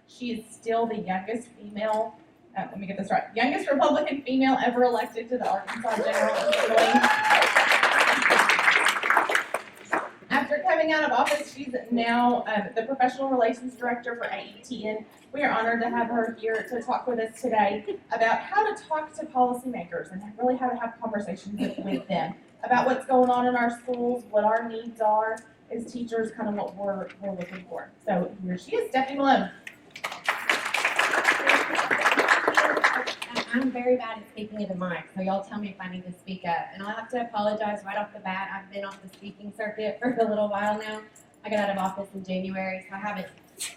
She is still the youngest female, let me get this right, youngest Republican female ever elected to the Arkansas General Assembly. After coming out of office, she's now the Professional Relations Director for AETN. We are honored to have her here to talk with us today about how to talk to policymakers and really how to have conversations with them about what's going on in our schools, what our needs are as teachers, kind of what we're looking for. So here she is, Stephanie Malone. I'm very bad at speaking into mic, so y'all tell me if I need to speak up. And I'll have to apologize right off the bat. I've been off the speaking circuit for a little while now. I got out of office in January, so I haven't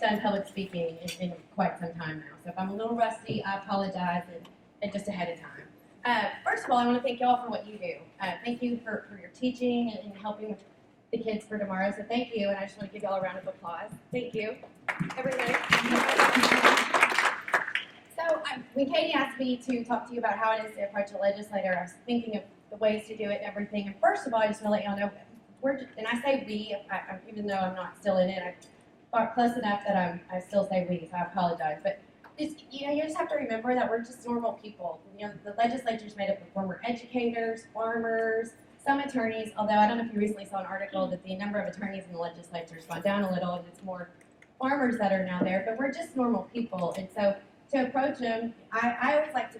done public speaking in quite some time now. So if I'm a little rusty, I apologize and just ahead of time. First of all, I want to thank y'all for what you do. Thank you for your teaching and helping with the kids for tomorrow. So thank you, and I just want to give y'all a round of applause. Thank you, everybody. So when Katie asked me to talk to you about how it is to approach a legislator, I was thinking of the ways to do it and everything. And first of all, I just want to let y'all know, and I say we, even though I'm not still in it, I fought close enough that I still say we, so I apologize. But you just have to remember that we're just normal people. The legislature is made up of former educators, farmers, some attorneys, although I don't know if you recently saw an article that the number of attorneys in the legislature has gone down a little, and it's more farmers that are now there, but we're just normal people. And so to approach them, I always like to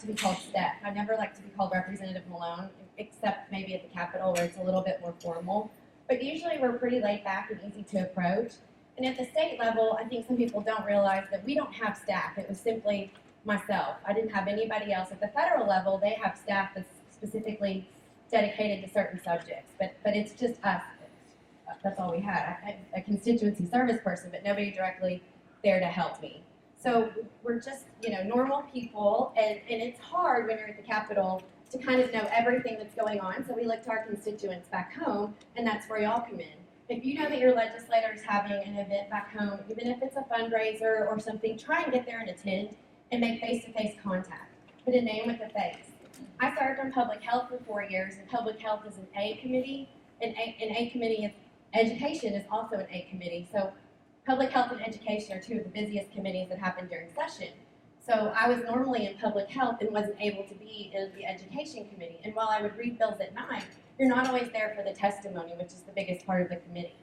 be called Steph. I never like to be called Representative Malone, except maybe at the Capitol where it's a little bit more formal. But usually we're pretty laid back and easy to approach. And at the state level, I think some people don't realize that we don't have staff. It was simply myself. I didn't have anybody else. At the federal level, they have staff that's specifically dedicated to certain subjects. But it's just us. That's all we had. I had a constituency service person, but nobody directly there to help me. So we're just, normal people, and it's hard when you're at the Capitol to kind of know everything that's going on. So we look to our constituents back home, and that's where y'all come in. If you know that your legislator is having an event back home, even if it's a fundraiser or something, try and get there and attend and make face-to-face contact. Put a name with a face. I served on public health for 4 years, and public health is an A committee, and an A committee of education is also an A committee. So public health and education are two of the busiest committees that happen during session. So I was normally in public health and wasn't able to be in the education committee. And while I would read bills at night, you're not always there for the testimony, which is the biggest part of the committee.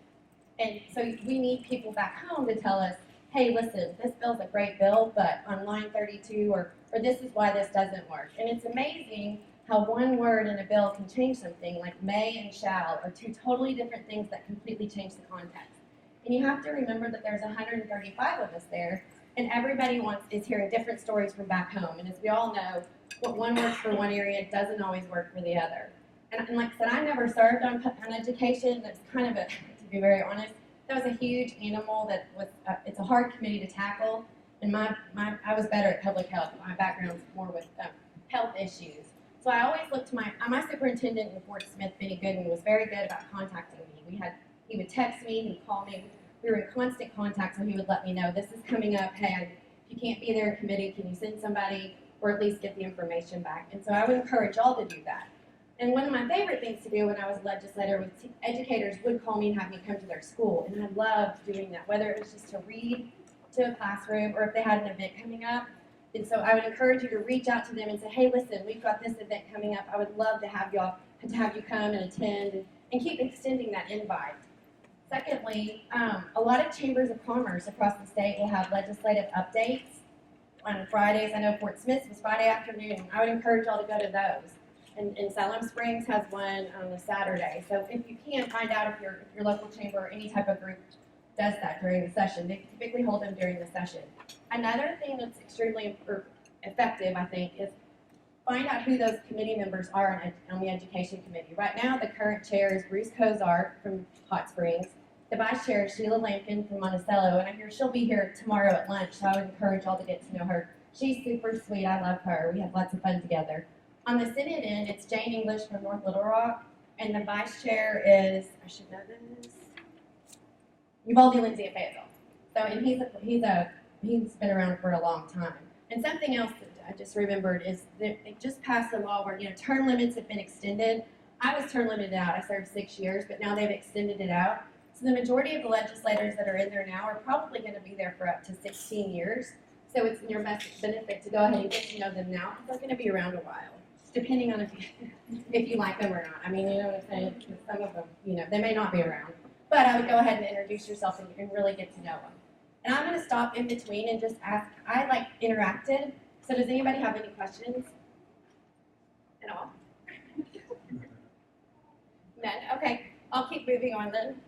And so we need people back home to tell us, hey, listen, this bill's a great bill, but on line 32, or this is why this doesn't work. And it's amazing how one word in a bill can change something, like may and shall are two totally different things that completely change the context. And you have to remember that there's 135 of us there, and everybody is hearing different stories from back home. And as we all know, what one works for one area doesn't always work for the other. And like I said, I never served on education. That's kind of to be very honest, that was a huge animal that was, it's a hard committee to tackle. And I was better at public health. My background's more with health issues. So I always looked to my superintendent in Fort Smith, Benny Gooden, was very good about contacting me. He would text me, he'd call me. We were in constant contact, so he would let me know, this is coming up, hey, if you can't be there in committee, can you send somebody or at least get the information back? And so I would encourage y'all to do that. And one of my favorite things to do when I was a legislator was educators would call me and have me come to their school, and I loved doing that, whether it was just to read to a classroom or if they had an event coming up. And so I would encourage you to reach out to them and say, hey, listen, we've got this event coming up. I would love to have you come and attend and keep extending that invite. Secondly, a lot of chambers of commerce across the state will have legislative updates on Fridays. I know Fort Smith was Friday afternoon, and I would encourage y'all to go to those. And Salem Springs has one on a Saturday. So if you can, find out if your local chamber or any type of group does that during the session. They typically hold them during the session. Another thing that's extremely effective, I think, is find out who those committee members are on the education committee. Right now, the current chair is Bruce Cozart from Hot Springs. The vice chair is Sheila Lampkin from Monticello, and I hear she'll be here tomorrow at lunch, so I would encourage y'all to get to know her. She's super sweet. I love her. We have lots of fun together. On the Senate end, it's Jane English from North Little Rock, and the vice chair is, I should know this, Uvalde Lindsay of Fayetteville. So, and he's been around for a long time. And something else that I just remembered is that they just passed a law where, term limits have been extended. I was term limited out. I served 6 years, but now they've extended it out. So the majority of the legislators that are in there now are probably going to be there for up to 16 years. So it's in your best benefit to go ahead and get to know them now, because they're going to be around a while, depending on if you like them or not. I mean, you know what I'm saying? 'Cause some of them, you know, they may not be around. But I would go ahead and introduce yourself and really get to know them. And I'm going to stop in between and just ask. I like interacted. So does anybody have any questions at all? None? Okay. I'll keep moving on then.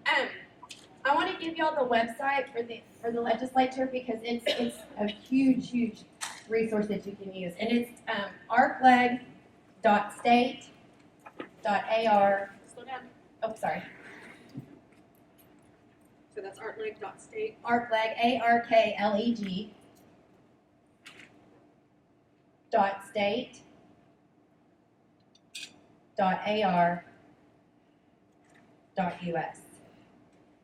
I want to give y'all the website for the legislature, because it's a huge resource that you can use, and it's arcleg.state.ar. Slow down. Oh, sorry. So that's artleg.state. Arcleg, ARKLEG. .state. .ar. .us.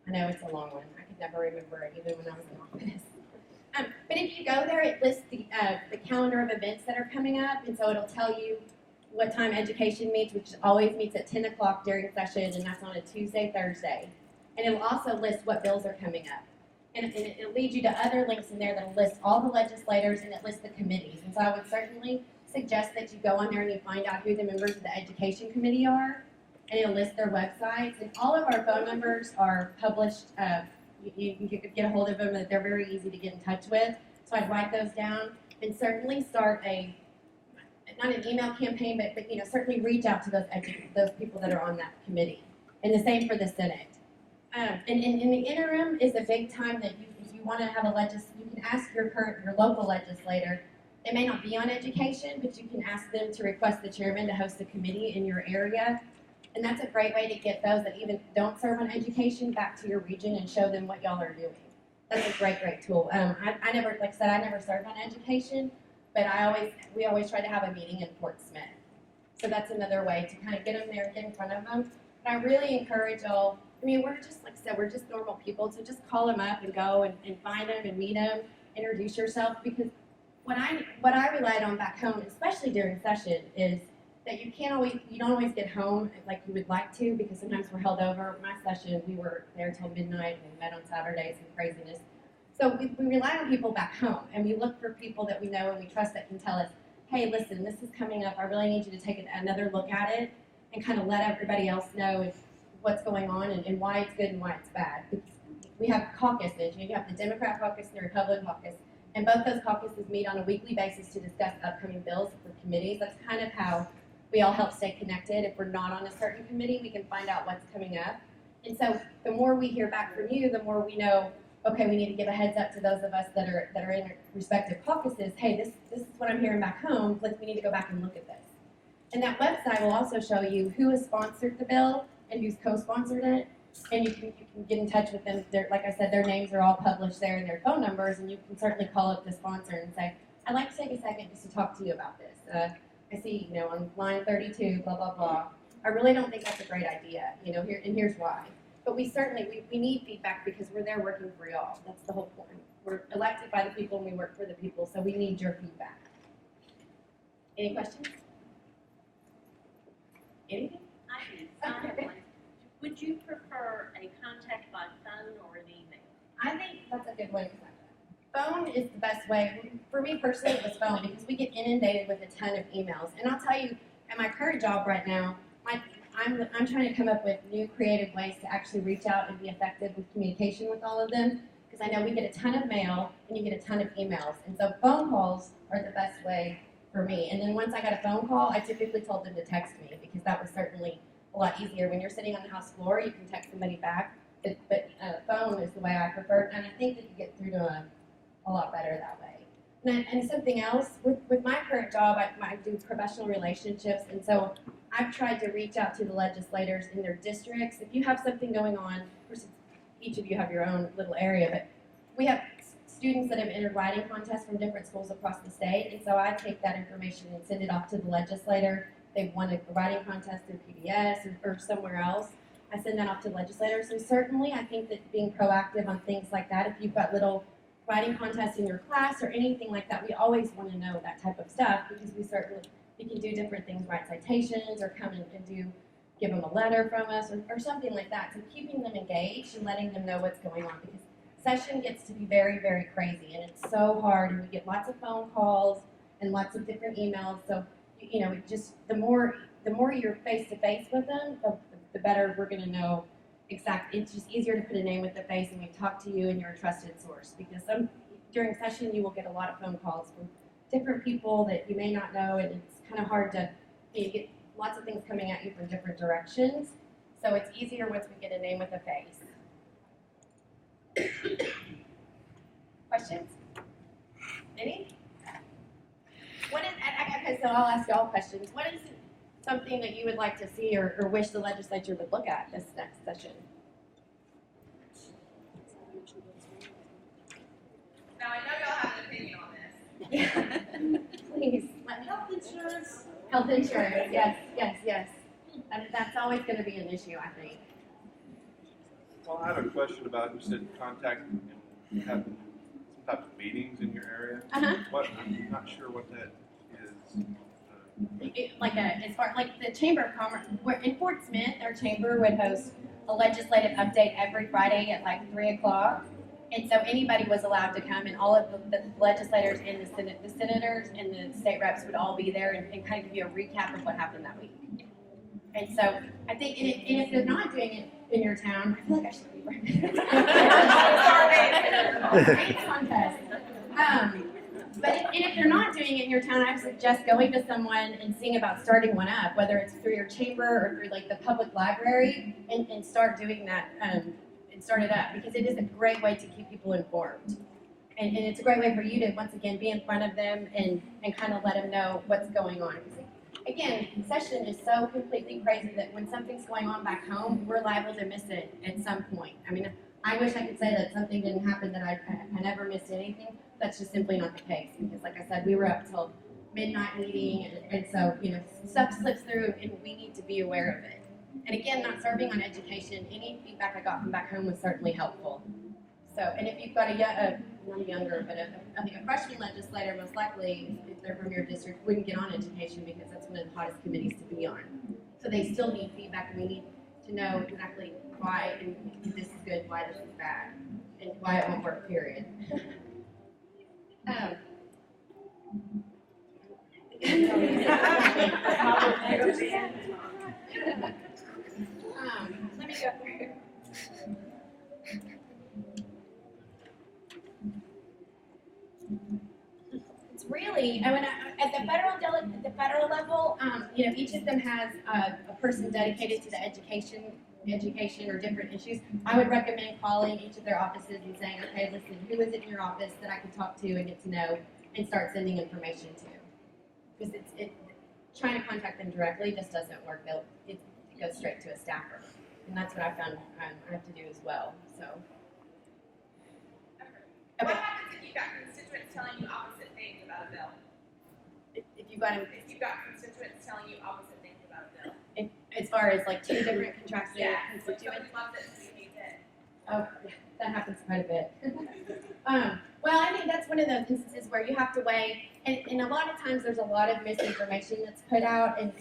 I know it's a long one. I could never remember it, even when I was in office. But if you go there, it lists the calendar of events that are coming up, and so it'll tell you what time education meets, which always meets at 10 o'clock during session, and that's on a Tuesday, Thursday. And it'll also list what bills are coming up. And it'll lead you to other links in there that'll list all the legislators, and it lists the committees. And so I would certainly suggest that you go on there and you find out who the members of the education committee are, and it'll list their websites. And all of our phone numbers are published. You can get a hold of them, and they're very easy to get in touch with. So I'd write those down and certainly start not an email campaign, but you know, certainly reach out to those people that are on that committee. And the same for the Senate. And in the interim is a big time that if you want to have you can ask your local legislator. It may not be on education, but you can ask them to request the chairman to host a committee in your area. And that's a great way to get those that even don't serve on education back to your region and show them what y'all are doing. That's a great tool. I never, like I said, I never served on education, but we always try to have a meeting in Fort Smith. So that's another way to kind of get them there and get in front of them. But I really encourage y'all. I mean, we're just, like I said, we're just normal people. So just call them up and go and find them and meet them, introduce yourself. Because what I relied on back home, especially during session, is that you don't always get home like you would like to, because sometimes we're held over. My session, we were there till midnight, and we met on Saturdays and craziness. So we rely on people back home, and we look for people that we know and we trust that can tell us, hey, listen, this is coming up. I really need you to take another look at it and kind of let everybody else know what's going on and why it's good and why it's bad. We have caucuses. You have the Democrat caucus and the Republican caucus, and both those caucuses meet on a weekly basis to discuss upcoming bills for committees. That's kind of how we all help stay connected. If we're not on a certain committee, we can find out what's coming up. And so the more we hear back from you, the more we know, okay, we need to give a heads up to those of us that are in respective caucuses. Hey, this is what I'm hearing back home. We need to go back and look at this. And that website will also show you who has sponsored the bill and who's co-sponsored it. And you can get in touch with them. Like I said, their names are all published there and their phone numbers, and you can certainly call up the sponsor and say, I'd like to take a second just to talk to you about this. I see, on line 32, blah, blah, blah. I really don't think that's a great idea, here's why. But we certainly, we need feedback because we're there working for y'all. That's the whole point. We're elected by the people and we work for the people, so we need your feedback. Any questions? Anything? I have one. Would you prefer a contact by phone or an email? I think that's a good way to find it. Phone is the best way. For me personally, it was phone because we get inundated with a ton of emails. And I'll tell you, at my current job right now, I'm trying to come up with new creative ways to actually reach out and be effective with communication with all of them, because I know we get a ton of mail and you get a ton of emails. And so phone calls are the best way for me. And then once I got a phone call, I typically told them to text me, because that was certainly a lot easier. When you're sitting on the house floor, you can text somebody back, but phone is the way I prefer, and I think that you get through to them a lot better that way. And something else, with my current job, I do professional relationships, and so I've tried to reach out to the legislators in their districts. If you have something going on, of course, each of you have your own little area, but we have students that have entered writing contests from different schools across the state, and so I take that information and send it off to the legislator. They've won a writing contest through PBS or somewhere else. I send that off to the legislator. So certainly I think that being proactive on things like that, if you've got little writing contests in your class or anything like that, we always want to know that type of stuff, because we can do different things, write citations or come and do give them a letter from us or something like that. So keeping them engaged and letting them know what's going on, because session gets to be very, very crazy, and it's so hard, and we get lots of phone calls and lots of different emails. So, you know, it just the more you're face to face with them, the better we're going to know exactly. It's just easier to put a name with the face, and we talk to you, and you're a trusted source. Because during session you will get a lot of phone calls from different people that you may not know, and it's kind of hard to get lots of things coming at you from different directions. So it's easier once we get a name with a face. Questions? Any? What is, okay, so I'll ask you all questions. What is something that you would like to see or wish the legislature would look at this next session? Now, I know y'all have an opinion on this. Please. Health insurance. Health insurance, yes. That's always going to be an issue, I think. Well, I have a question about, you said contact and have some type of meetings in your area. What, I'm not sure what that is. Like the Chamber of Commerce, in Fort Smith, our chamber would host a legislative update every Friday at like 3 o'clock. And so anybody was allowed to come, and all of the legislators and the senators and the state reps would all be there and kind of give you a recap of what happened that week. And so I think, and if they're not doing it in your town, I feel like I should be right. Contest. But if they're not doing it in your town, I suggest going to someone and seeing about starting one up, whether it's through your chamber or through like the public library, and start doing that and start it up, because it is a great way to keep people informed. And it's a great way for you to, once again, be in front of them and kind of let them know what's going on. Again, session is so completely crazy that when something's going on back home, we're liable to miss it at some point. I mean, I wish I could say that something didn't happen, that I never missed anything. That's just simply not the case, because like I said, we were up till midnight meeting, and so, you know, stuff slips through and we need to be aware of it. And again, not serving on education, any feedback I got from back home was certainly helpful. So, and if you've got not a younger, but I think a freshman legislator, most likely, if they're from your district, wouldn't get on education because that's one of the hottest committees to be on. So they still need feedback, and we need to know exactly why, and this is good, why this is bad, and why it won't work, period. Let me go through. It's really, at the federal level, you know, each of them has a person dedicated to the education or different issues. I would recommend calling each of their offices and saying, okay, listen, who is it in your office that I can talk to and get to know, and start sending information to. Because trying to contact them directly just doesn't work. It goes straight to a staffer. And that's what I found I have to do as well. So. What happens if you've got constituents telling you opposite things about a bill? If you've got constituents telling you opposite things about a bill. As far as like two different contractual Somebody constituents. loves it, so you hate it. Oh, that happens quite a bit. Well, I think that's one of those instances where you have to weigh, and a lot of times there's a lot of misinformation that's put out, and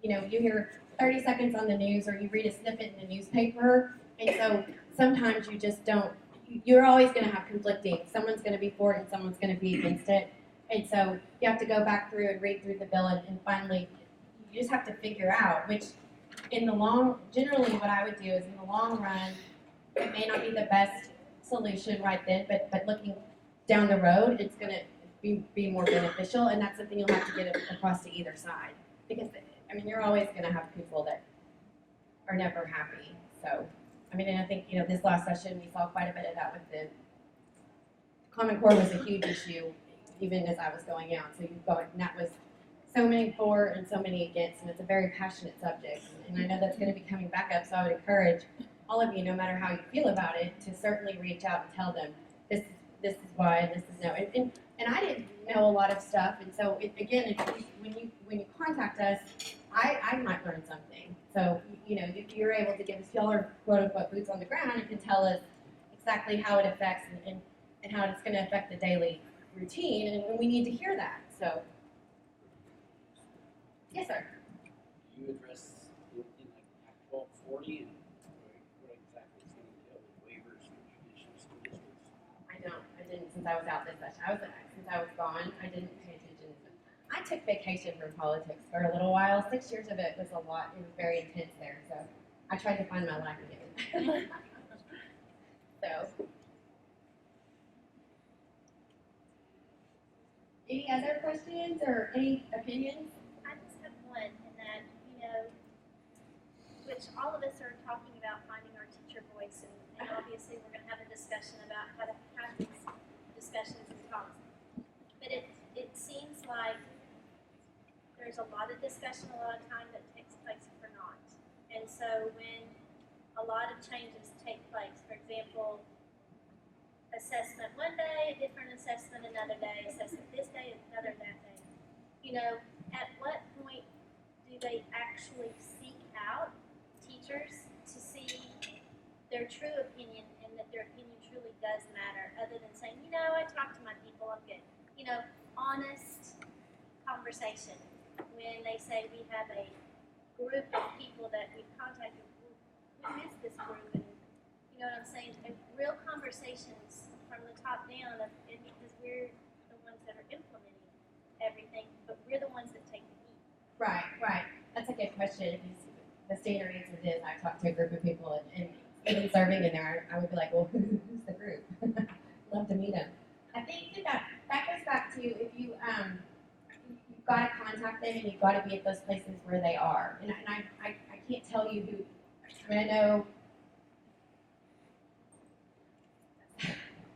you know, you hear 30 seconds on the news, or you read a snippet in the newspaper, and so sometimes you just don't, you're always going to have conflicting. Someone's going to be for it and someone's going to be against it, and so you have to go back through and read through the bill, and finally, you just have to figure out which, generally what I would do is in the long run, it may not be the best solution right then, but looking down the road, it's going to be more beneficial, and that's something you'll have to get across to either side. Because, I mean, you're always going to have people that are never happy. So, I mean, and I think, you know, this last session, we saw quite a bit of that with the Common Core was a huge issue, even as I was going out. So you've got, and that was so many for and so many against, and it's a very passionate subject. And I know that's going to be coming back up, so I would encourage all of you, no matter how you feel about it, to certainly reach out and tell them this is why and this is no. And I didn't know a lot of stuff, and so again, when you contact us, I might learn something. So you know, if you're able to give us, y'all are quote unquote boots on the ground, and can tell us exactly how it affects and how it's going to affect the daily routine, and we need to hear that. So yes, sir. You address since I was out this session. Since I was gone, I didn't pay attention. I took vacation from politics for a little while. 6 years of it was a lot. It was very intense there. So I tried to find my life again. So, any other questions or any opinions? I just have one, in that, which all of us are talking about finding our teacher voice, and obviously we're going to have a discussion about how to have these discussions and talks. But it seems like there's a lot of discussion, a lot of time that takes place for naught. And so when a lot of changes take place, for example, assessment one day, a different assessment another day, assessment this day, another that day. At what point do they actually seek out teachers to see their true opinion and that their opinion truly does matter, other than saying, I talked to my people, I'm good. Honest conversation. When they say we have a group of people that we've contacted, we miss this group, and you know what I'm saying? And real conversations from the top down, because we're the ones that are implementing everything, but we're the ones that take the heat. Right. That's a good question. The standard answer is I talked to a group of people and even serving in there, I would be like, well, who's the group? Love to meet them. I think that goes back to if you've got to contact them and you've got to be at those places where they are. And I can't tell you who. I know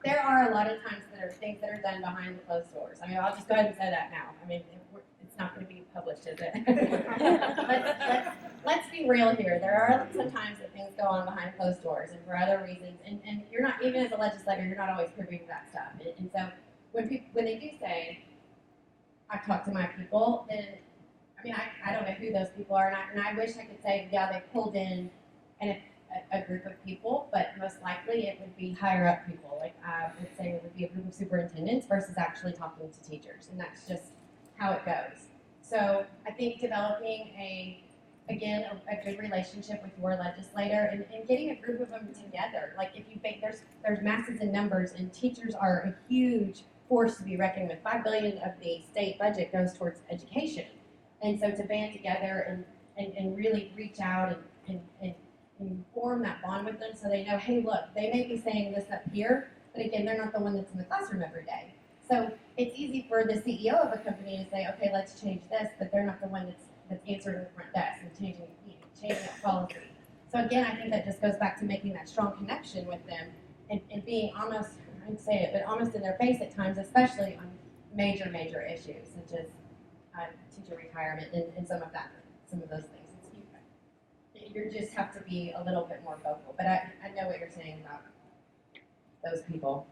there are a lot of times that are things that are done behind the closed doors. I'll just go ahead and say that now. It's not going to be published, is it? let's be real here. There are some times that things go on behind closed doors and for other reasons. And you're not, even as a legislator, you're not always privy to that stuff. And so when they do say, I've talked to my people, then, I don't know who those people are. And I wish I could say, yeah, they pulled in a group of people, but most likely it would be higher up people. Like I would say it would be a group of superintendents versus actually talking to teachers. And that's just how it goes. So I think developing a good relationship with your legislator and getting a group of them together. Like if you think there's masses in numbers, and teachers are a huge force to be reckoned with. $5 billion of the state budget goes towards education. And so to band together and really reach out and form that bond with them so they know, hey, look, they may be saying this up here, but again, they're not the one that's in the classroom every day. So it's easy for the CEO of a company to say, okay, let's change this, but they're not the one that's answering the front desk and changing that policy. So again, I think that just goes back to making that strong connection with them and being almost, I'd say it, but almost in their face at times, especially on major issues such as teacher retirement and some of those things. You just have to be a little bit more vocal. But I know what you're saying about those people.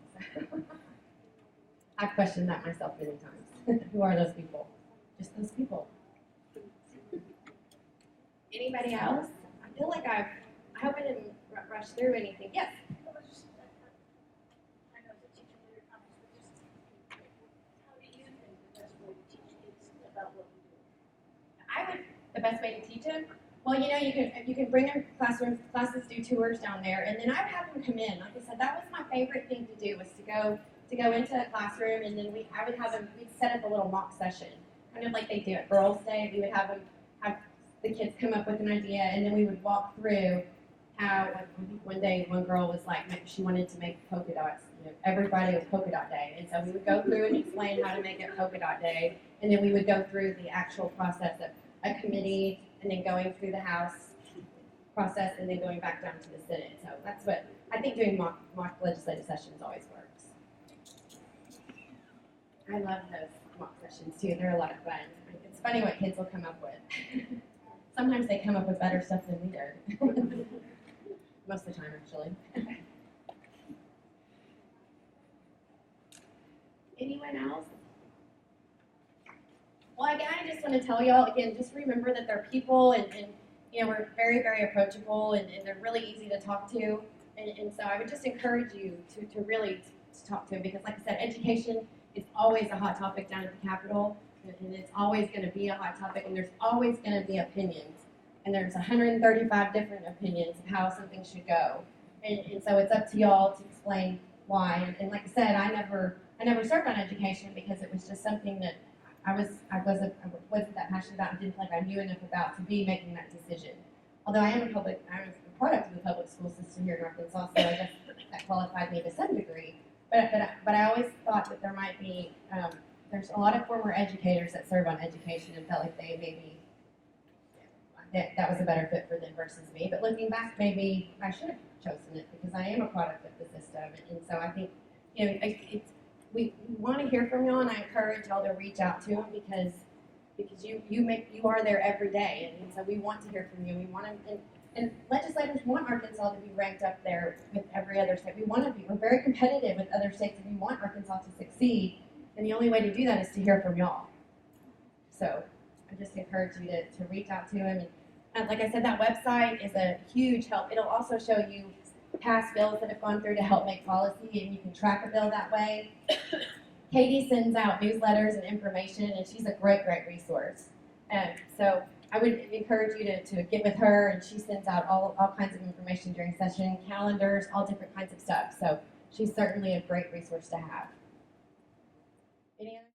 I've questioned that myself many times. Who are those people? Just those people. Anybody else? I feel like I hope I didn't rush through anything. Yes? I know the teacher leader comments, but just how do you think the best way to teach kids about what we do? The best way to teach them? Well, you can bring them classrooms. Classes do tours down there, and then I would have them come in. Like I said, that was my favorite thing to do, was to go into a classroom, and then I would have them. We'd set up a little mock session, kind of like they do at Girls' Day. We would have the kids come up with an idea, and then we would walk through how. Like, I think one day one girl was like, she wanted to make polka dots. Everybody was polka dot day, and so we would go through and explain how to make it polka dot day, and then we would go through the actual process of a committee, and then going through the House process, and then going back down to the Senate. So that's what I think, doing mock legislative sessions always works. I love those mock sessions too. They're a lot of fun. It's funny what kids will come up with. Sometimes they come up with better stuff than we did. Most of the time, actually. Anyone else? Well, again, I just want to tell y'all, again, just remember that they're people, and we're very, very approachable, and they're really easy to talk to. And so I would just encourage you to really talk to them, because like I said, education is always a hot topic down at the Capitol, and it's always going to be a hot topic, and there's always going to be opinions. And there's 135 different opinions of how something should go. And so it's up to y'all to explain why. And like I said, I never I never served on education because it was just something that I wasn't that passionate about and didn't feel like I knew enough about to be making that decision. Although I'm a product of the public school system here in Arkansas, so I guess that qualified me to some degree. But I always thought that there might be, there's a lot of former educators that serve on education and felt like they maybe, that was a better fit for them versus me. But looking back, maybe I should have chosen it because I am a product of the system. And so I think, we want to hear from y'all, and I encourage y'all to reach out to them because you are there every day, and so we want to hear from you. We want to, and legislators want Arkansas to be ranked up there with every other state. We're very competitive with other states, and we want Arkansas to succeed. And the only way to do that is to hear from y'all. So I just encourage you to reach out to him. And like I said, that website is a huge help. It'll also show you past bills that have gone through to help make policy, and you can track a bill that way. Katie sends out newsletters and information, and she's a great resource. So I would encourage you to get with her, and she sends out all kinds of information during session, calendars, all different kinds of stuff. So she's certainly a great resource to have. Any other?